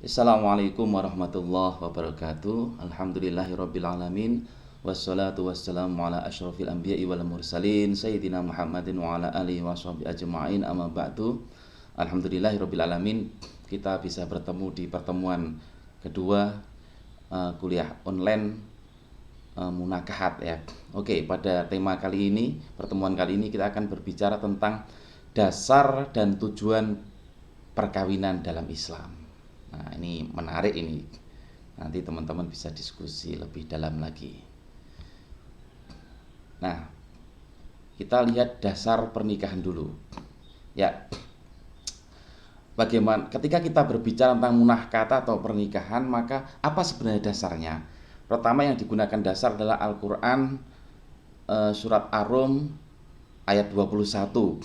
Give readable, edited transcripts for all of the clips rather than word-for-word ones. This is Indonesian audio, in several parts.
Assalamualaikum warahmatullahi wabarakatuh. Alhamdulillahirrabbilalamin. Wassalatu wassalamu ala asyrafil anbiya'i wal mursalin Sayyidina Muhammadin wa ala alihi wa sahbihi ajma'in, amma ba'du. Alhamdulillahirrabbilalamin. Kita bisa bertemu di pertemuan kedua kuliah online Munakahat ya. Oke, pada tema kali ini, pertemuan kali ini kita akan berbicara tentang dasar dan tujuan perkawinan dalam Islam. Nah, ini menarik ini. Nanti teman-teman bisa diskusi lebih dalam lagi. Nah, kita lihat dasar pernikahan dulu. Ya. Bagaimana ketika kita berbicara tentang munakahah atau pernikahan, maka apa sebenarnya dasarnya? Pertama yang digunakan dasar adalah Al-Qur'an surat Ar-Rum ayat 21.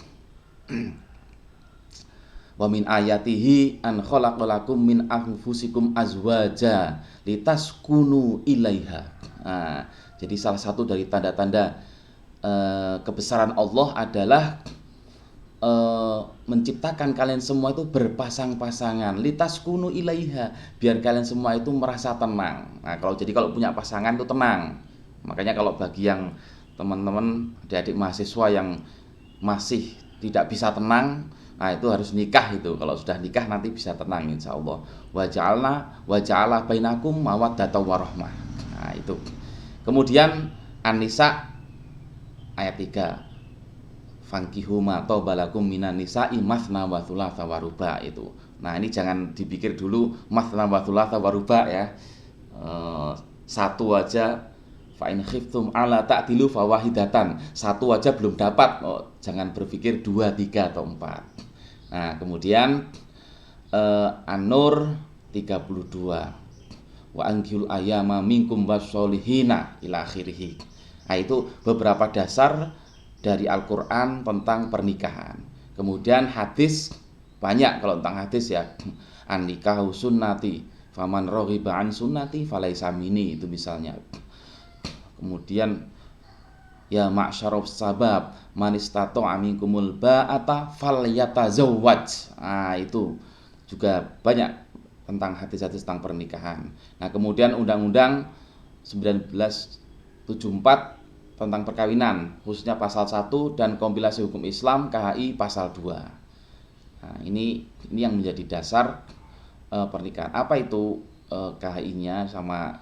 Wa min ayatihi an khalaqalakum min anfusikum azwaja litaskunu ilaiha. Nah, jadi salah satu dari tanda-tanda kebesaran Allah adalah menciptakan kalian semua itu berpasang-pasangan, litaskunu ilaiha, biar kalian semua itu merasa tenang. Nah, kalau punya pasangan itu tenang. Makanya kalau bagi yang teman-teman adik-adik mahasiswa yang masih tidak bisa tenang, nah itu harus nikah itu. Kalau sudah nikah nanti bisa tenang insyaallah. Wa ja'ala bainakum mawaddatan warahmah. Nah, itu. Kemudian An-Nisa ayat 3. Fankihu ma tabalakum minan nisa'i matsna wa thulatsa wa ruba' itu. Nah, ini jangan dipikir dulu matsna wa thulatsa wa ruba' ya. Satu aja, fa in khiftum ala ta'dilu fawahidatan. Satu aja belum dapat. Jangan berpikir 2, 3 atau 4. Nah, kemudian An-Nur 32. Wa anqil ayyama minkum wasolihina ila akhirih. Nah, itu beberapa dasar dari Al-Qur'an tentang pernikahan. Kemudian hadis banyak kalau tentang hadis ya. An-nikahu sunnati faman raghiba an sunnati falaisa minni, itu misalnya. Kemudian ya ma'syaruf sabab man istata'a minkumul ba'ata falyatazawwaj. Nah, itu juga banyak tentang hadis-hadis tentang pernikahan. Nah, kemudian Undang-Undang 1974 tentang perkawinan, khususnya pasal 1 dan kompilasi hukum Islam KHI pasal 2. Nah, ini yang menjadi dasar pernikahan. Apa itu KHI-nya sama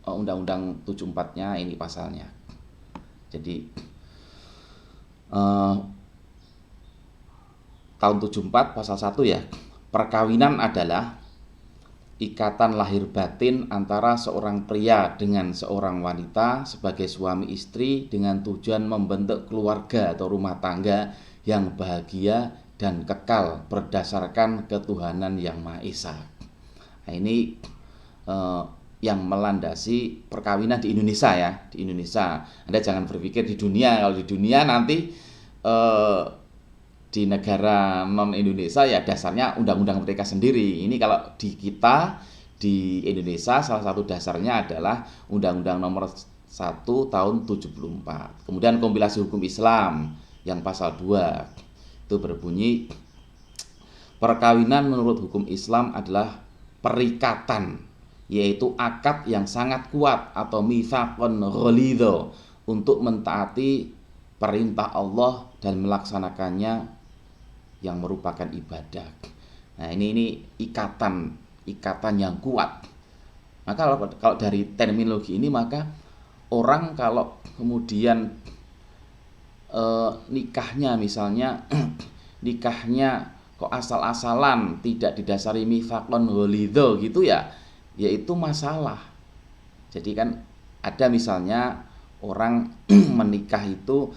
Undang-Undang 74-nya, ini pasalnya. Jadi tahun 74 pasal 1 ya. Perkawinan adalah ikatan lahir batin antara seorang pria dengan seorang wanita sebagai suami istri dengan tujuan membentuk keluarga atau rumah tangga yang bahagia dan kekal berdasarkan ketuhanan yang Maha Esa. Nah, ini yang melandasi perkawinan di Indonesia ya, di Indonesia. Anda jangan berpikir di dunia. Kalau di dunia nanti di negara non Indonesia ya dasarnya undang-undang mereka sendiri. Ini kalau di kita di Indonesia salah satu dasarnya adalah Undang-Undang Nomor 1 Tahun 74. Kemudian kompilasi hukum Islam yang pasal 2 itu berbunyi perkawinan menurut hukum Islam adalah perikatan, yaitu akad yang sangat kuat atau mitsaqon ghalidho untuk mentaati perintah Allah dan melaksanakannya yang merupakan ibadah. Nah, ini ikatan yang kuat. Maka kalau dari terminologi ini, maka orang kalau kemudian nikahnya misalnya nikahnya kok asal-asalan tidak didasari mitsaqon ghalidho gitu ya, yaitu masalah. Jadi kan ada misalnya orang menikah itu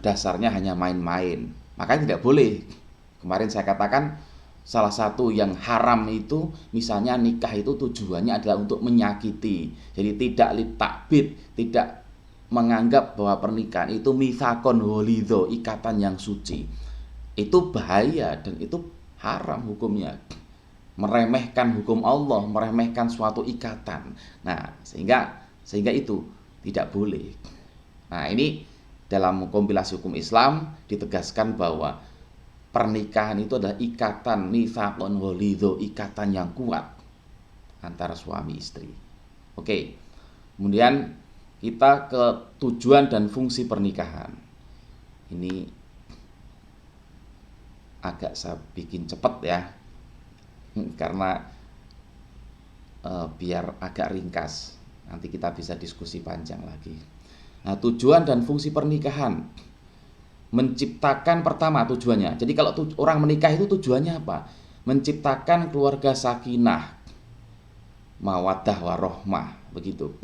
dasarnya hanya main-main, makanya tidak boleh. Kemarin saya katakan salah satu yang haram itu misalnya nikah itu tujuannya adalah untuk menyakiti. Jadi tidak litakbid, tidak menganggap bahwa pernikahan itu mitsaqon ghalidho, ikatan yang suci. Itu bahaya dan itu haram hukumnya. Meremehkan hukum Allah, meremehkan suatu ikatan. Nah, sehingga itu tidak boleh. Nah, ini dalam kompilasi hukum Islam ditegaskan bahwa pernikahan itu adalah ikatan mitsaqun ghalidho, ikatan yang kuat antara suami istri. Oke. Kemudian kita ke tujuan dan fungsi pernikahan. Ini agak saya bikin cepat ya, karena biar agak ringkas. Nanti kita bisa diskusi panjang lagi. Nah, tujuan dan fungsi pernikahan. Menciptakan pertama tujuannya. Jadi kalau orang menikah itu tujuannya apa? Menciptakan keluarga sakinah, mawaddah warahmah, begitu.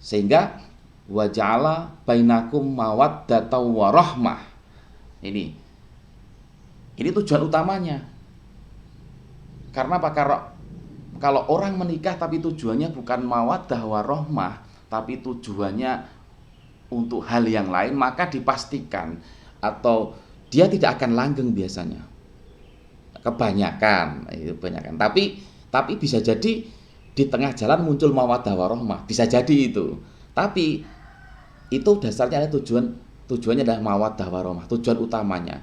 Sehingga waja'ala bainakum mawaddatan warahmah. Ini tujuan utamanya. Karena apa? Kalau orang menikah tapi tujuannya bukan mawaddah warahmah, tapi tujuannya untuk hal yang lain, maka dipastikan atau dia tidak akan langgeng biasanya. Kebanyakan. Tapi bisa jadi di tengah jalan muncul mawaddah warahmah, bisa jadi itu. Tapi itu dasarnya ada tujuannya adalah mawaddah warahmah, tujuan utamanya.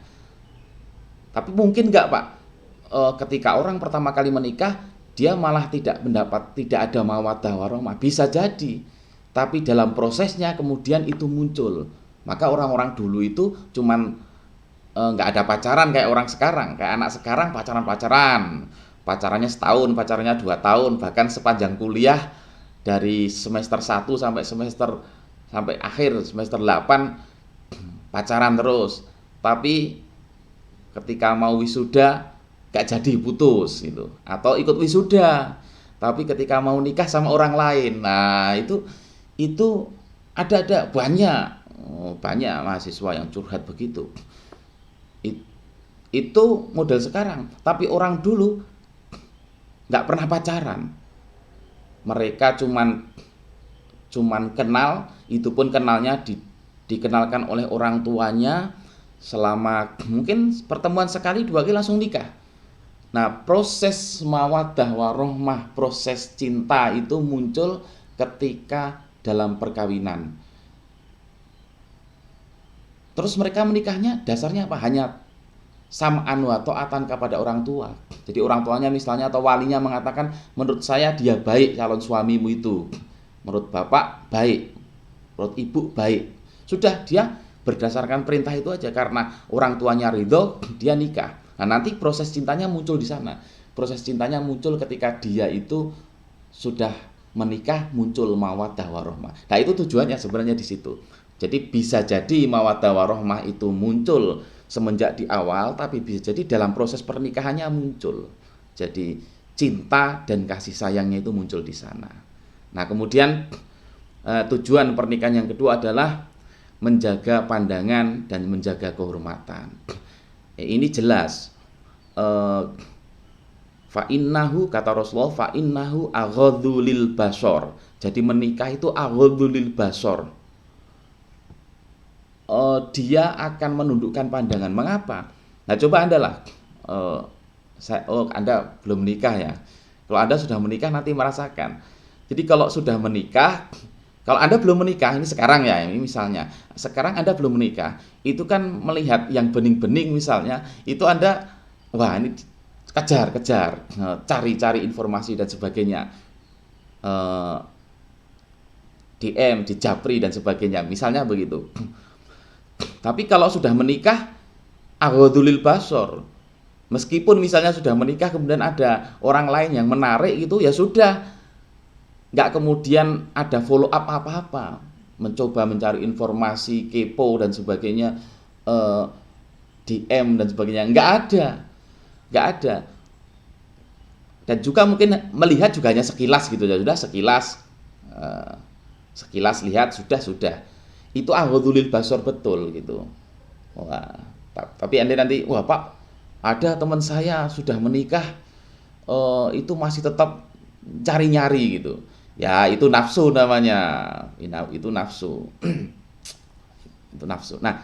Tapi mungkin enggak, Pak, ketika orang pertama kali menikah dia malah tidak ada mawaddah warahmah, bisa jadi. Tapi dalam prosesnya kemudian itu muncul. Maka orang-orang dulu itu cuman nggak ada pacaran kayak orang sekarang, kayak anak sekarang pacarannya setahun, pacarannya 2 tahun, bahkan sepanjang kuliah dari semester 1 sampai akhir semester 8 pacaran terus. Tapi ketika mau wisuda gak jadi, putus gitu, atau ikut wisuda tapi ketika mau nikah sama orang lain. Nah, itu ada banyak mahasiswa yang curhat begitu. Itu model sekarang, tapi orang dulu nggak pernah pacaran. Mereka cuman kenal, itu pun kenalnya dikenalkan oleh orang tuanya selama mungkin pertemuan sekali 2 kali langsung nikah. Nah, proses mawaddah warahmah, proses cinta itu muncul ketika dalam perkawinan. Terus mereka menikahnya dasarnya apa? Hanya sam'an wa ta'atan kepada orang tua. Jadi orang tuanya misalnya atau walinya mengatakan, menurut saya dia baik calon suamimu itu, menurut bapak baik, menurut ibu baik. Sudah, dia berdasarkan perintah itu aja, karena orang tuanya ridho, dia nikah. Nah, nanti proses cintanya muncul di sana. Proses cintanya muncul ketika dia itu sudah menikah, muncul mawaddah warahmah. Nah, itu tujuannya sebenarnya di situ. Jadi bisa jadi mawaddah warahmah itu muncul semenjak di awal, tapi bisa jadi dalam proses pernikahannya muncul. Jadi cinta dan kasih sayangnya itu muncul di sana. Nah, kemudian tujuan pernikahan yang kedua adalah menjaga pandangan dan menjaga kehormatan. Ini jelas. Fa'innahu, kata Rasulullah, fa'innahu aghadhu lil basor. Jadi menikah itu aghadhu lil basor. Dia akan menundukkan pandangan. Mengapa? Nah, coba Anda lah. Anda belum menikah ya. Kalau Anda sudah menikah nanti merasakan. Jadi kalau sudah menikah, kalau Anda belum menikah, ini sekarang ya, ini misalnya, sekarang Anda belum menikah, itu kan melihat yang bening-bening misalnya, itu Anda, wah ini kejar, cari informasi dan sebagainya, DM, di Japri dan sebagainya, misalnya begitu. Tapi kalau sudah menikah, aghadhulil basor, meskipun misalnya sudah menikah kemudian ada orang lain yang menarik itu, ya sudah, nggak kemudian ada follow up apa-apa, mencoba mencari informasi, kepo dan sebagainya, DM dan sebagainya, nggak ada. Dan juga mungkin melihat juga hanya sekilas gitu ya, sudah sekilas lihat, sudah itu aghadhulil basor betul gitu. Wah, tapi Anda nanti, wah Pak, ada teman saya sudah menikah, itu masih tetap cari-nyari gitu. Ya, itu nafsu namanya. Itu nafsu. Itu nafsu. Nah,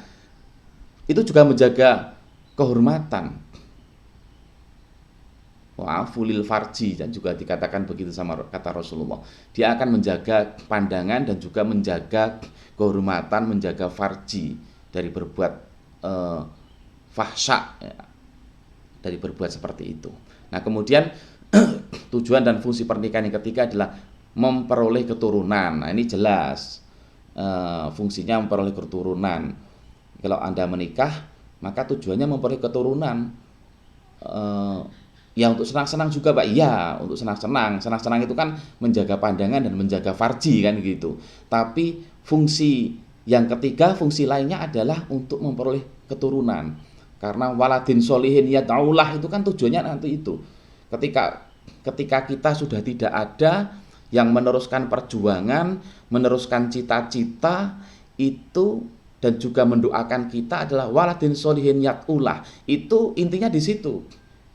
itu juga menjaga kehormatan. Wa'afulil farji, dan juga dikatakan begitu sama kata Rasulullah. Dia akan menjaga pandangan dan juga menjaga kehormatan, menjaga farji dari berbuat fahsya ya, dari berbuat seperti itu. Nah, kemudian tujuan dan fungsi pernikahan yang ketiga adalah memperoleh keturunan. Nah, ini jelas fungsinya memperoleh keturunan. Kalau Anda menikah, maka tujuannya memperoleh keturunan. Ya untuk senang-senang juga, Pak. Iya, untuk senang-senang. Senang-senang itu kan menjaga pandangan dan menjaga farji kan gitu. Tapi fungsi yang ketiga, fungsi lainnya adalah untuk memperoleh keturunan. Karena waladin solihin yad'ulah itu kan tujuannya nanti itu. Ketika kita sudah tidak ada yang meneruskan perjuangan, meneruskan cita-cita itu dan juga mendoakan kita adalah waladin solihin yad'ulah. Itu intinya di situ.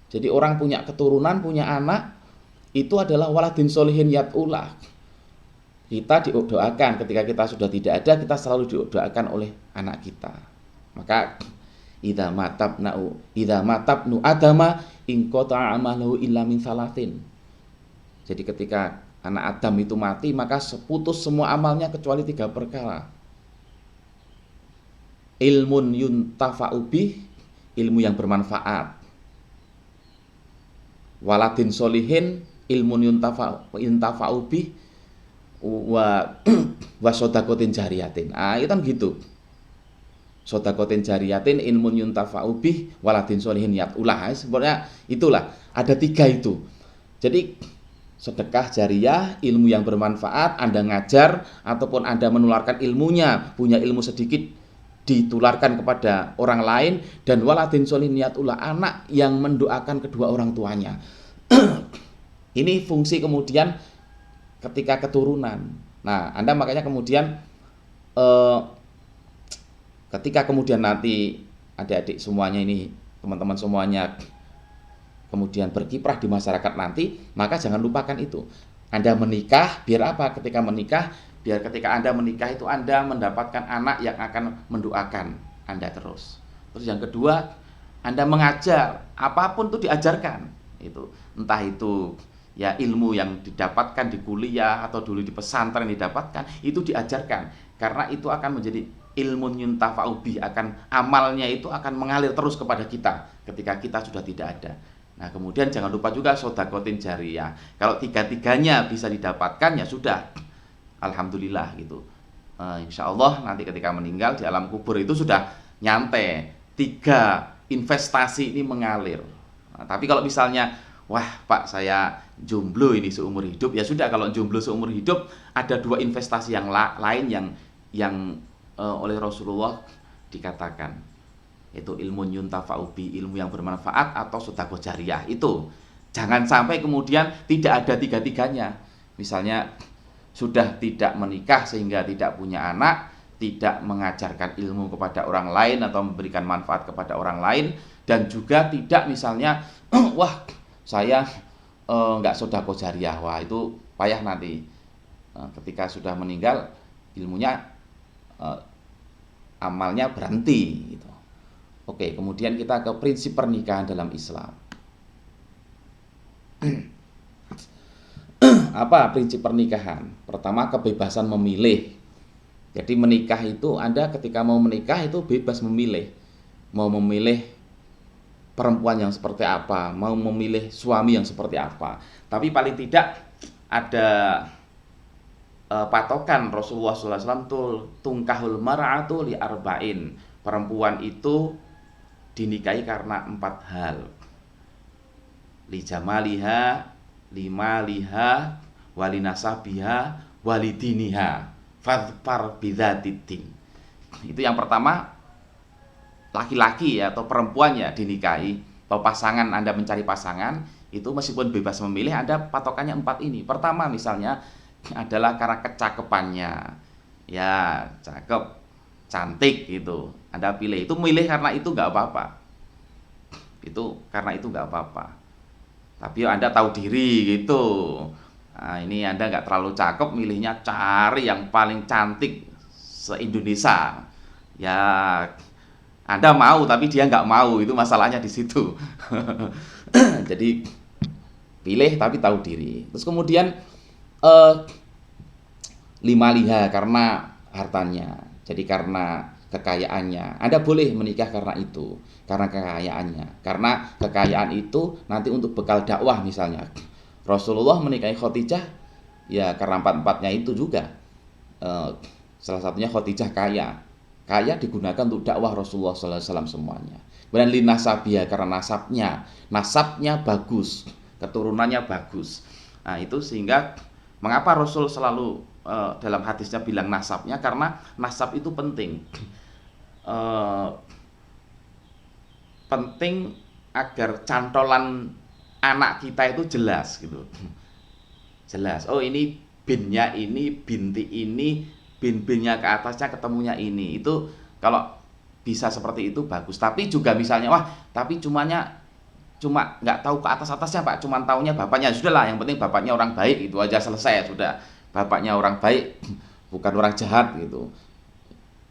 Jadi orang punya keturunan, punya anak, itu adalah waladin solihin yad'ulah. Kita didoakan ketika kita sudah tidak ada, kita selalu didoakan oleh anak kita. Maka idza matabnu adama in qata'a amaluhu illa min salatin. Jadi ketika anak Adam itu mati, maka putus semua amalnya kecuali 3 perkara. Ilmun yuntafa'u bih, ilmu yang bermanfaat. Waladin solihin, ilmun yuntafa'u bih, wa sodakotin jariyatin. Itu kan gitu. Sodakotin jariyatin, ilmun yuntafa'u bih, waladin solihin yad'ulah. Sebenarnya itulah, ada 3 itu. Jadi sedekah jariyah, ilmu yang bermanfaat, Anda ngajar ataupun Anda menularkan ilmunya, punya ilmu sedikit ditularkan kepada orang lain, dan waladin solihin yad'ulah, anak yang mendoakan kedua orang tuanya. Ini fungsi kemudian ketika keturunan. Nah, Anda makanya kemudian ketika kemudian nanti adik-adik semuanya ini, teman-teman semuanya kemudian berkiprah di masyarakat nanti, maka jangan lupakan itu. Anda menikah, biar apa? Ketika menikah, biar ketika Anda menikah itu Anda mendapatkan anak yang akan mendoakan Anda terus. Terus yang kedua, Anda mengajar, apapun itu diajarkan. Itu entah itu ya ilmu yang didapatkan di kuliah atau dulu di pesantren didapatkan, itu diajarkan. Karena itu akan menjadi ilmu yuntafa'u bih, akan amalnya itu akan mengalir terus kepada kita ketika kita sudah tidak ada. Nah, kemudian jangan lupa juga sodakotin jariyah. Kalau 3-tiganya bisa didapatkan, ya sudah, alhamdulillah gitu. Insya Allah nanti ketika meninggal di alam kubur itu sudah nyantai, 3 investasi ini mengalir. Nah, tapi kalau misalnya, wah Pak, saya jomblo ini seumur hidup, ya sudah, kalau jomblo seumur hidup ada 2 investasi yang lain yang oleh Rasulullah dikatakan, yaitu ilmu yuntafa'u bi, ilmu yang bermanfaat, atau sedekah jariyah. Itu jangan sampai kemudian tidak ada 3-tiganya. Misalnya sudah tidak menikah sehingga tidak punya anak, tidak mengajarkan ilmu kepada orang lain atau memberikan manfaat kepada orang lain, dan juga tidak misalnya wah saya nggak sedekah jariyah, wah itu payah nanti. Ketika sudah meninggal ilmunya, amalnya berhenti gitu. Oke, kemudian kita ke prinsip pernikahan dalam Islam. Apa prinsip pernikahan? Pertama, kebebasan memilih. Jadi menikah itu, Anda ketika mau menikah itu bebas memilih. Mau memilih perempuan yang seperti apa, mau memilih suami yang seperti apa. Tapi paling tidak ada patokan Rasulullah SAW tuh, tungkahul mar'atu li arba'in. Perempuan itu dinikahi karena 4 hal. Li jamaliha, limaliha, walinasabiha, walidiniha, fadfar bidzatiddin. Itu yang pertama, laki-laki ya, atau perempuan ya dinikahi, atau pasangan, Anda mencari pasangan, itu meskipun bebas memilih, Anda patokannya 4 ini. Pertama misalnya adalah karena kecakapannya. Ya, cakep, cantik gitu. Anda pilih, itu milih karena itu nggak apa-apa. Itu karena itu nggak apa-apa. Tapi Anda tahu diri gitu. Nah, ini Anda nggak terlalu cakep, milihnya cari yang paling cantik se-Indonesia. Ya, Anda mau tapi dia nggak mau, itu masalahnya di situ. Jadi pilih tapi tahu diri. Terus kemudian lima liha, karena hartanya. Jadi karena kekayaannya. Anda boleh menikah karena itu, karena kekayaannya. Karena kekayaan itu nanti untuk bekal dakwah misalnya. Rasulullah menikahi Khadijah ya karena empat-empatnya itu juga. Salah satunya Khadijah kaya. Kaya digunakan untuk dakwah Rasulullah SAW semuanya. Kemudian linasabiyah karena nasabnya bagus, keturunannya bagus. Nah, itu sehingga mengapa Rasul selalu dalam hadisnya bilang nasabnya, karena nasab itu penting. Penting agar cantolan anak kita itu jelas gitu. Jelas. Oh, ini binnya ini, binti ini, bin-binnya ke atasnya ketemunya ini. Itu kalau bisa seperti itu bagus. Tapi juga misalnya tapi cuma nggak tahu ke atasnya Pak, cuma taunya bapaknya. Sudahlah, yang penting bapaknya orang baik, itu aja selesai sudah. Bapaknya orang baik, bukan orang jahat gitu.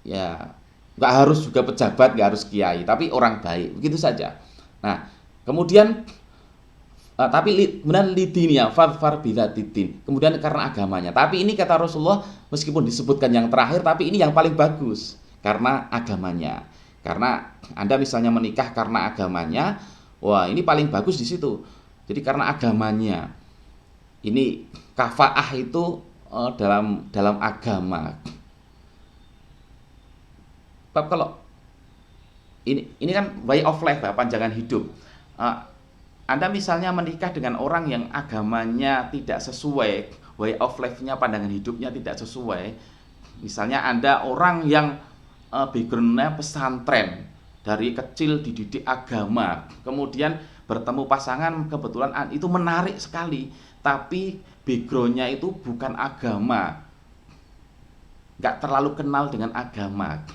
Ya, nggak harus juga pejabat, nggak harus kiai, tapi orang baik, begitu saja. Nah, kemudian tapi kemudian lidinia far bilatidin, kemudian karena agamanya. Tapi ini kata Rasulullah, meskipun disebutkan yang terakhir, tapi ini yang paling bagus karena agamanya. Karena Anda misalnya menikah karena agamanya, wah ini paling bagus di situ. Jadi karena agamanya. Ini kafaah itu dalam agama. Kalau ini kan way of life, panjangan hidup. Anda misalnya menikah dengan orang yang agamanya tidak sesuai, way of life-nya, pandangan hidupnya tidak sesuai. Misalnya Anda orang yang background-nya pesantren, dari kecil dididik agama, kemudian bertemu pasangan kebetulan itu menarik sekali, tapi background-nya itu bukan agama, nggak terlalu kenal dengan agama.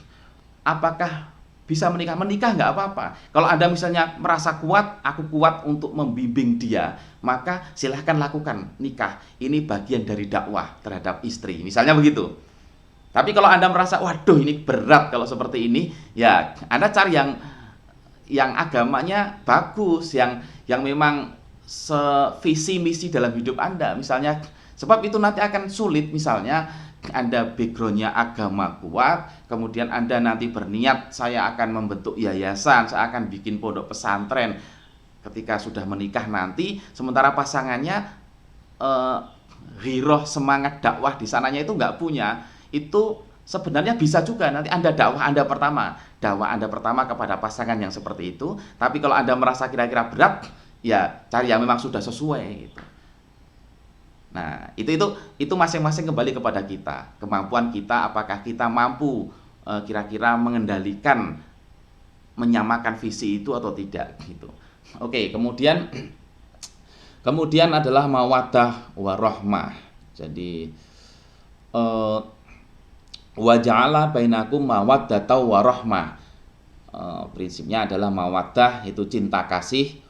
Apakah bisa menikah? Menikah nggak apa-apa. Kalau Anda misalnya merasa kuat, aku kuat untuk membimbing dia, maka silahkan lakukan nikah. Ini bagian dari dakwah terhadap istri, misalnya begitu. Tapi kalau Anda merasa, waduh ini berat kalau seperti ini, ya Anda cari yang agamanya bagus, yang memang sevisi misi dalam hidup Anda. Misalnya, sebab itu nanti akan sulit. Misalnya Anda backgroundnya agama kuat, kemudian Anda nanti berniat, saya akan membentuk yayasan, saya akan bikin pondok pesantren. Ketika sudah menikah nanti, sementara pasangannya ghiroh, semangat dakwah di sananya itu nggak punya, itu sebenarnya bisa juga nanti Anda dakwah Anda pertama kepada pasangan yang seperti itu. Tapi kalau Anda merasa kira-kira berat, ya cari yang memang sudah sesuai gitu. Nah, itu masing-masing kembali kepada kita, kemampuan kita, apakah kita mampu kira-kira mengendalikan, menyamakan visi itu atau tidak gitu. Oke, kemudian adalah mawaddah warahmah. Jadi wa ja'ala bainakum mawaddata warahmah. Prinsipnya adalah mawaddah itu cinta kasih,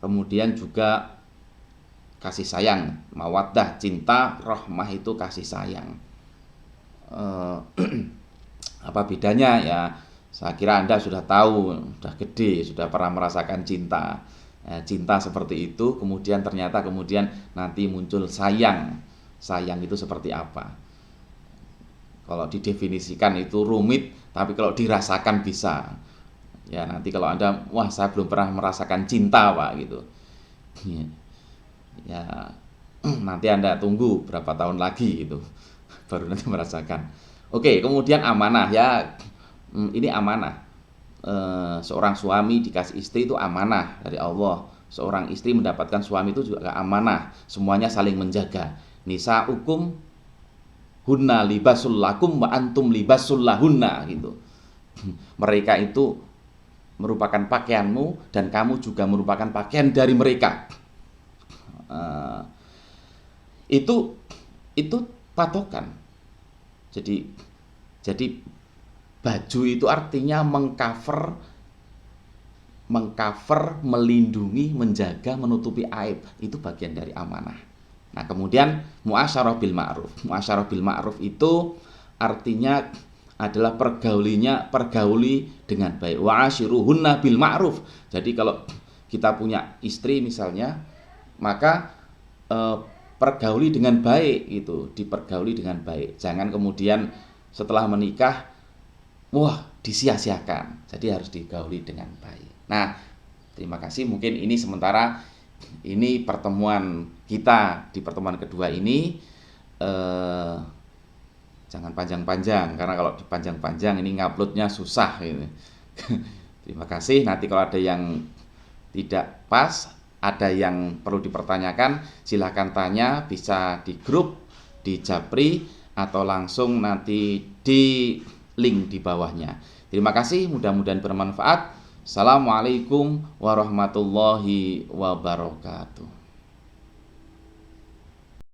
kemudian juga kasih sayang. Mawaddah cinta, rahmah itu kasih sayang. Apa bedanya ya? Saya kira Anda sudah tahu, sudah gede, sudah pernah merasakan cinta. Cinta seperti itu, kemudian ternyata nanti muncul sayang. Sayang itu seperti apa? Kalau didefinisikan itu rumit, tapi kalau dirasakan bisa. Ya nanti kalau Anda, saya belum pernah merasakan cinta Pak gitu. Ya nanti Anda tunggu berapa tahun lagi itu baru nanti merasakan. Oke, kemudian amanah ya. Ini amanah. Seorang suami dikasih istri itu amanah dari Allah. Seorang istri mendapatkan suami itu juga amanah. Semuanya saling menjaga. Nisa'ukum hunna libasul lakum wa antum libasul lahunna gitu. Mereka itu merupakan pakaianmu dan kamu juga merupakan pakaian dari mereka. Itu patokan. Jadi baju itu artinya mengcover, melindungi, menjaga, menutupi aib. Itu bagian dari amanah. Nah, kemudian muasyarah bil ma'ruf. Muasyarah bil ma'ruf itu artinya adalah pergauli dengan baik. Wa ashiruhunna bil ma'ruf. Jadi kalau kita punya istri misalnya, maka pergauli dengan baik gitu, dipergauli dengan baik. Jangan kemudian setelah menikah, wah disia-siakan. Jadi harus digauli dengan baik. Nah, terima kasih. Mungkin ini sementara ini pertemuan kita di pertemuan kedua ini. Jangan panjang-panjang, karena kalau dipanjang-panjang ini nguploadnya susah ini. Terima kasih. Nanti kalau ada yang tidak pas, ada yang perlu dipertanyakan, silahkan tanya, bisa di grup, di Japri, atau langsung nanti di link di bawahnya. Terima kasih, mudah-mudahan bermanfaat. Assalamualaikum warahmatullahi wabarakatuh.